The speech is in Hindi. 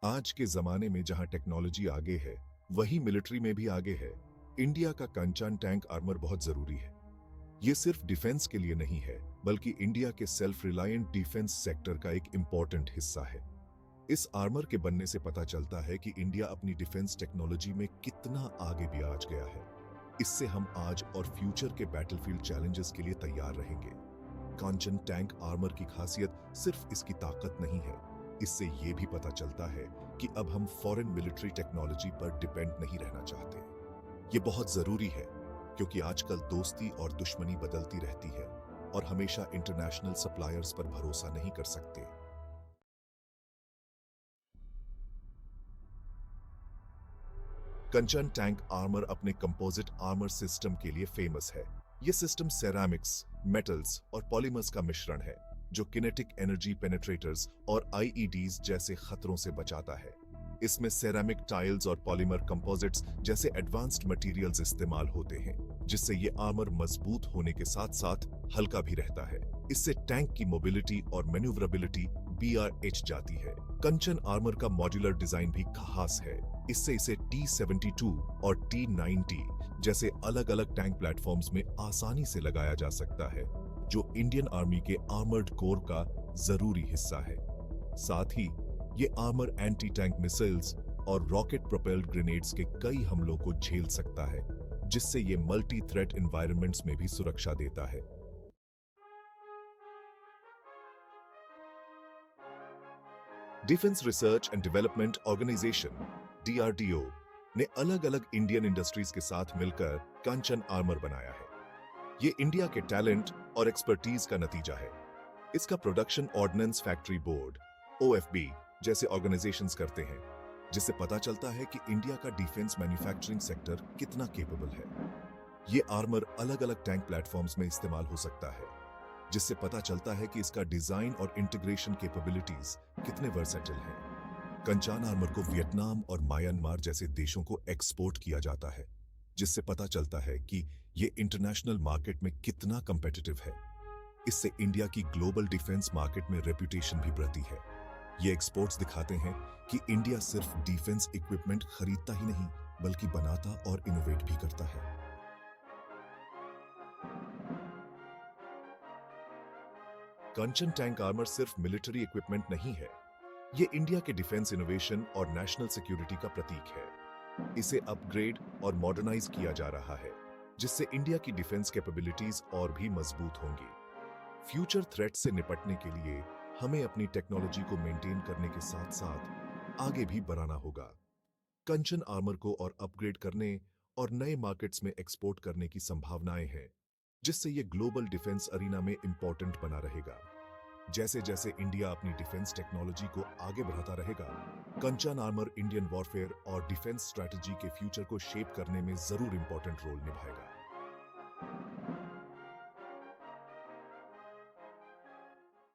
आज के जमाने में जहां टेक्नोलॉजी आगे है, वही मिलिट्री में भी आगे है। इंडिया का कंचन टैंक आर्मर बहुत जरूरी है। ये सिर्फ डिफेंस के लिए नहीं है, बल्कि इंडिया के सेल्फ रिलायंट डिफेंस सेक्टर का एक इंपॉर्टेंट हिस्सा है। इस आर्मर के बनने से पता चलता है कि इंडिया अपनी डिफेंस टेक्नोलॉजी में कितना आगे भी आज गया है। इससे हम आज और फ्यूचर के बैटलफील्ड चैलेंजेस के लिए तैयार रहेंगे। कंचन टैंक आर्मर की खासियत सिर्फ इसकी ताकत नहीं है, इससे ये भी पता चलता है कि अब हम फॉरेन मिलिट्री टेक्नोलॉजी पर डिपेंड नहीं रहना चाहते। ये बहुत जरूरी है, क्योंकि आजकल दोस्ती और दुश्मनी बदलती रहती है और हमेशा इंटरनेशनल सप्लायर्स पर भरोसा नहीं कर सकते। कंचन टैंक आर्मर अपने कंपोजिट आर्मर सिस्टम के लिए फेमस है। यह सिस्टम सेरामिक्स, मेटल्स और पॉलीमर्स का मिश्रण है, जो किनेटिक एनर्जी पेनिट्रेटर्स और आईईडीज जैसे खतरों से बचाता है। इसमें सेरामिक टाइल्स और पॉलीमर कंपोजिट्स जैसे एडवांस्ड मटेरियल्स इस्तेमाल होते हैं, जिससे ये आर्मर मजबूत होने के साथ साथ हल्का भी रहता है। इससे टैंक की मोबिलिटी और मैन्यूवरेबिलिटी बढ़ जाती है। कंचन आर्मर का मॉड्यूलर डिजाइन भी खास है। इससे इसे T-72 और T-90 जैसे अलग अलग टैंक प्लेटफॉर्म्स में आसानी से लगाया जा सकता है, जो इंडियन आर्मी के आर्मर्ड कोर का जरूरी हिस्सा है। साथ ही ये आर्मर एंटी टैंक मिसाइल्स और रॉकेट प्रोपेल्ड ग्रेनेड्स के कई हमलों को झेल सकता है, जिससे ये मल्टी थ्रेट एनवायरनमेंट्स में भी सुरक्षा देता है। Defence research and development organisation DRDO ने अलग अलग इंडियन इंडस्ट्रीज के साथ मिलकर कंचन आर्मर बनाया है। ये इंडिया के टैलेंट और एक्सपर्टीज का नतीजा है। इसका production ordnance factory board OFB जैसे ऑर्गेनाइजेशंस करते हैं, जिससे पता चलता है कि इंडिया का डिफेंस मैन्युफैक्चरिंग सेक्टर कितना कैपेबल है। ये आर्मर अलग अलग टैंक प्लेटफॉर्म्स में इस्तेमाल हो सकता है, जिससे पता चलता है कि इसका डिजाइन और इंटीग्रेशन कैपेबिलिटीज कितने वर्सेटाइल हैं। कंचन आर्मर को वियतनाम और म्यांमार जैसे देशों को एक्सपोर्ट किया जाता है, जिससे पता चलता है कि ये इंटरनेशनल मार्केट में कितना कंपेटिटिव है। इससे इंडिया की ग्लोबल डिफेंस मार्केट में रेपुटेशन भी बढ़ती है। ये एक्सपोर्ट्स दिखाते हैं कि इंडिया सिर्फ डिफेंस इक्विपमेंट खरीदता ही नहीं, बल्कि बनाता और इनोवेट भी करता है। कंचन टैंक आर्मर सिर्फ मिलिट्री इक्विपमेंट नहीं है, ये इंडिया के डिफेंस इनोवेशन और नेशनल सिक्योरिटी का प्रतीक है। इसे अपग्रेड और मॉडर्नाइज किया जा रहा है, जिससे इंडिया की डिफेंस कैपेबिलिटीज और भी मजबूत होंगी। फ्यूचर थ्रेट से निपटने के लिए हमें अपनी टेक्नोलॉजी को मेंटेन करने के साथ साथ आगे भी बढ़ाना होगा। कंचन आर्मर को और अपग्रेड करने और नए मार्केट्स में एक्सपोर्ट करने की संभावनाएं हैं, जिससे ये ग्लोबल डिफेंस अरीना में इंपॉर्टेंट बना रहेगा। जैसे जैसे इंडिया अपनी डिफेंस टेक्नोलॉजी को आगे बढ़ाता रहेगा, कंचन आर्मर इंडियन वॉरफेयर और डिफेंस स्ट्रैटेजी के फ्यूचर को शेप करने में जरूर इंपॉर्टेंट रोल निभाएगा।